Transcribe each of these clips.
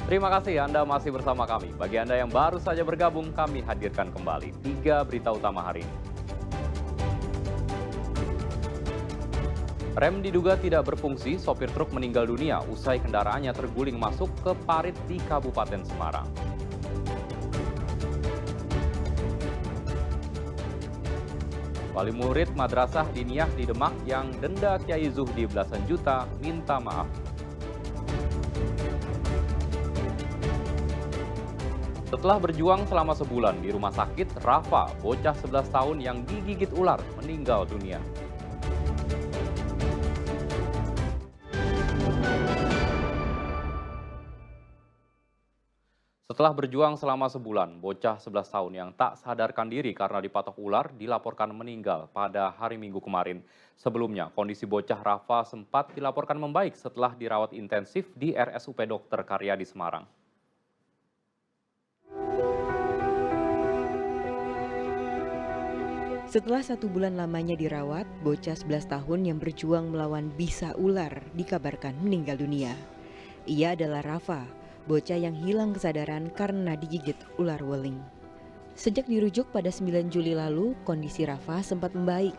Terima kasih Anda masih bersama kami. Bagi Anda yang baru saja bergabung, kami hadirkan kembali 3 berita utama hari ini. Rem diduga tidak berfungsi, sopir truk meninggal dunia usai kendaraannya terguling masuk ke parit di Kabupaten Semarang. Wali murid Madrasah Diniyah di Demak yang denda Kiai Zuhdi belasan juta minta maaf. Setelah berjuang selama sebulan di rumah sakit, Rafa, bocah 11 tahun yang digigit ular, meninggal dunia. Setelah berjuang selama sebulan, bocah 11 tahun yang tak sadarkan diri karena dipatok ular dilaporkan meninggal pada hari Minggu kemarin. Sebelumnya, kondisi bocah Rafa sempat dilaporkan membaik setelah dirawat intensif di RSUP Dr. Karyadi Semarang. Setelah 1 bulan lamanya dirawat, bocah 11 tahun yang berjuang melawan bisa ular dikabarkan meninggal dunia. Ia adalah Rafa, bocah yang hilang kesadaran karena digigit ular weling. Sejak dirujuk pada 9 Juli lalu, kondisi Rafa sempat membaik.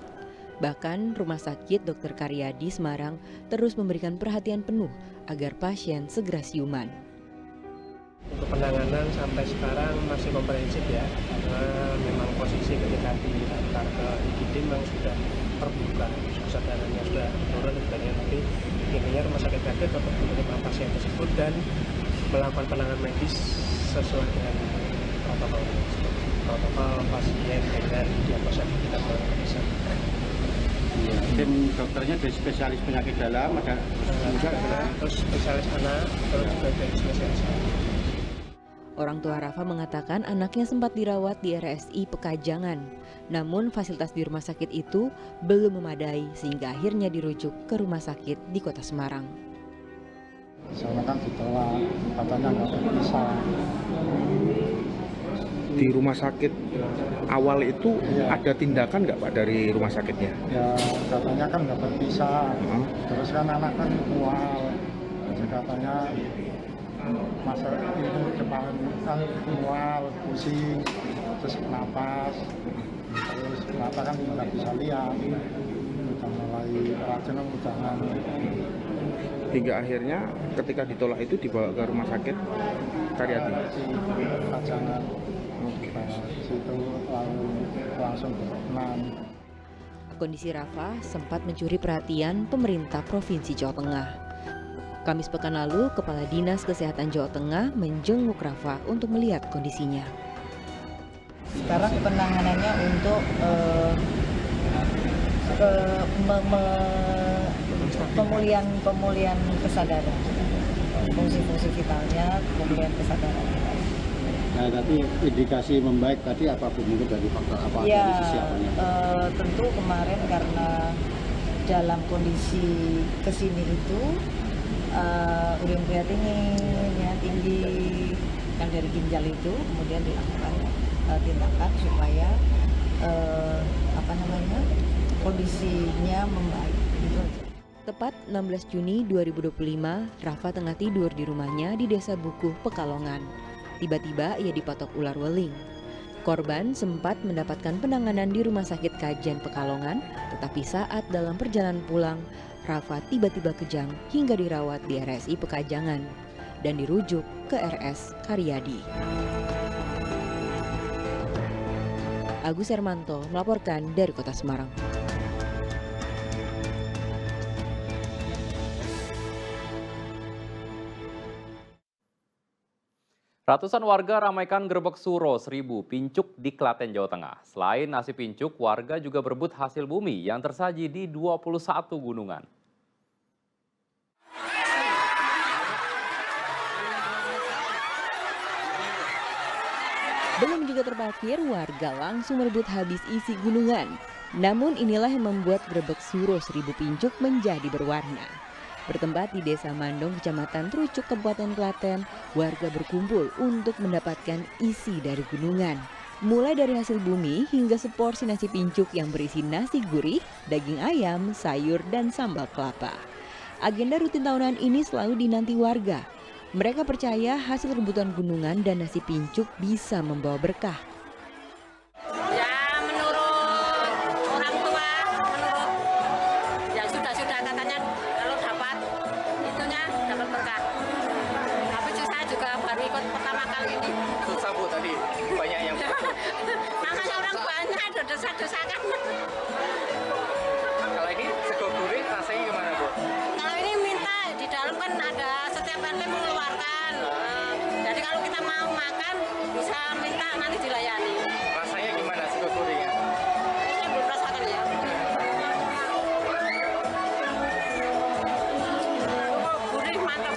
Bahkan Rumah Sakit Dr. Karyadi Semarang terus memberikan perhatian penuh agar pasien segera siuman. Untuk penanganan sampai sekarang masih komprehensif ya, karena memang posisi ketika diantar ke IGD memang sudah terbuka, kesadarannya sudah turun dan sebagainya, tapi intinya Rumah Sakit Karyadi tetap menerima pasien tersebut dan melakukan penanganan medis sesuai dengan protokol pasien dengan diagnosa kita bisa. Iya, tim dokternya dari spesialis penyakit dalam ada terus spesialis anak, terus juga dari spesialis anak. Orang tua Rafa mengatakan anaknya sempat dirawat di RSI Pekajangan. Namun fasilitas di rumah sakit itu belum memadai sehingga akhirnya dirujuk ke rumah sakit di Kota Semarang. Soalnya kan ditolak, katanya nggak bisa. Di rumah sakit awal itu ada tindakan nggak Pak dari rumah sakitnya? Ya katanya kan nggak berpisah, terus kan anak kan mual, jadi katanya masa itu depan kan mual, pusing, terus napas, terus mata kan nggak bisa lihat, udah mulai racun udah Hingga akhirnya ketika ditolak itu dibawa ke rumah sakit Karyadi. Kajangan. Situ langsung berkenan. Kondisi Rafa sempat mencuri perhatian pemerintah Provinsi Jawa Tengah. Kamis pekan lalu, Kepala Dinas Kesehatan Jawa Tengah menjenguk Rafa untuk melihat kondisinya. Sekarang penanganannya untuk pemulihan kesadaran, fungsi-fungsi vitalnya, pemulihan kesadaran. Nah, tapi indikasi membaik tadi apa Bu? Mungkin dari faktor apa? Ya, dari sisi apanya? tentu kemarin karena dalam kondisi kesini itu urin kreatinnya tinggi yang dari ginjal itu, kemudian dilakukan tindakan supaya kondisinya membaik. Gitu aja. Tepat 16 Juni 2025, Rafa tengah tidur di rumahnya di Desa Bukuh, Pekalongan. Tiba-tiba ia dipatok ular weling. Korban sempat mendapatkan penanganan di Rumah Sakit Kajen Pekalongan, tetapi saat dalam perjalanan pulang, Rafa tiba-tiba kejang hingga dirawat di RSI Pekajangan dan dirujuk ke RS Karyadi. Agus Hermanto melaporkan dari Kota Semarang. Ratusan warga ramaikan gerbek Suro 1000 pincuk di Klaten, Jawa Tengah. Selain nasi pincuk, warga juga berebut hasil bumi yang tersaji di 21 gunungan. Belum juga terparkir, warga langsung merebut habis isi gunungan. Namun inilah yang membuat gerbek Suro 1000 pincuk menjadi berwarna. Bertempat di Desa Mandong, Kecamatan Trucuk, Kabupaten Klaten, warga berkumpul untuk mendapatkan isi dari gunungan. Mulai dari hasil bumi hingga seporsi nasi pincuk yang berisi nasi gurih, daging ayam, sayur, dan sambal kelapa. Agenda rutin tahunan ini selalu dinanti warga. Mereka percaya hasil rebutan gunungan dan nasi pincuk bisa membawa berkah. Ya menurut orang tua, menurut yang sudah katanya kalau dapat itunya dapat berkah. Tapi saya juga baru ikut pertama kali ini. Susah Bu tadi, banyak yang Makanya orang banyak ada desak-desakan. kalau ini sego gurih rasanya gimana Bu? Kalau ini minta di dalam kan ada setiap RT mengeluarkan. Jadi kalau kita mau makan bisa minta nanti dilayani. Rasanya gimana sego gurihnya? Saya belum rasakan ya. Gurih mantap.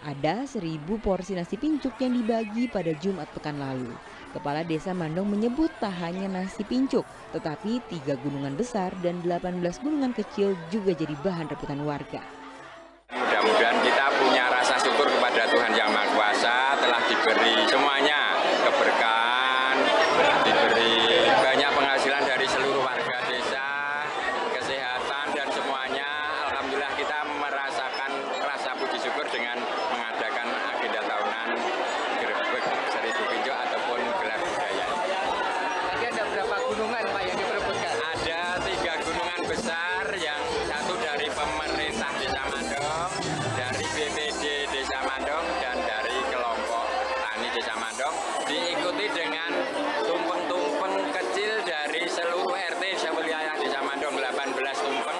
Ada 1.000 porsi nasi pincuk yang dibagi pada Jumat pekan lalu. Kepala Desa Mandong menyebut tak hanya nasi pincuk, tetapi 3 gunungan besar dan 18 gunungan kecil juga jadi bahan rebutan warga. Mudah-mudahan kita punya rasa syukur kepada Tuhan Yang Maha Kuasa telah diberi semuanya keberkahan, diberi banyak penghasilan dari seluruh warga desa, kesehatan dan semuanya. Alhamdulillah kita merasakan rasa puji syukur dengan mengadakan agenda tahunan Grebek 1000 Pincuk ataupun gelar budaya. Tadi ada berapa gunungan Pak yang diperebutkan? Ada 3 gunungan besar, yang satu dari pemerintah Desa Mandong, dari BPD Desa Mandong, dan dari kelompok tani Desa Mandong, diikuti dengan tumpeng-tumpeng kecil dari seluruh RT sewilayah Desa Mandong, 18 tumpeng.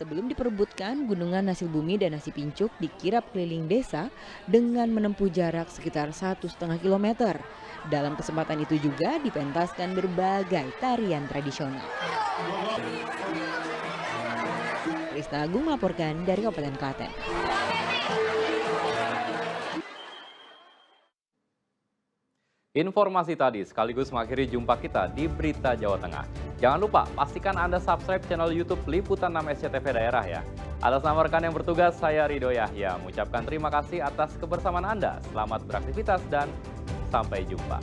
Sebelum diperebutkan, gunungan hasil bumi dan nasi pincuk dikirap keliling desa dengan menempuh jarak sekitar 1,5 kilometer. Dalam kesempatan itu juga dipentaskan berbagai tarian tradisional. Krisna Agung melaporkan dari Kabupaten Klaten. Informasi tadi sekaligus mengakhiri jumpa kita di Berita Jawa Tengah. Jangan lupa pastikan Anda subscribe channel YouTube Liputan 6 SCTV Daerah ya. Atas nama rekan yang bertugas, saya Rido Yahya mengucapkan terima kasih atas kebersamaan Anda. Selamat beraktivitas dan sampai jumpa.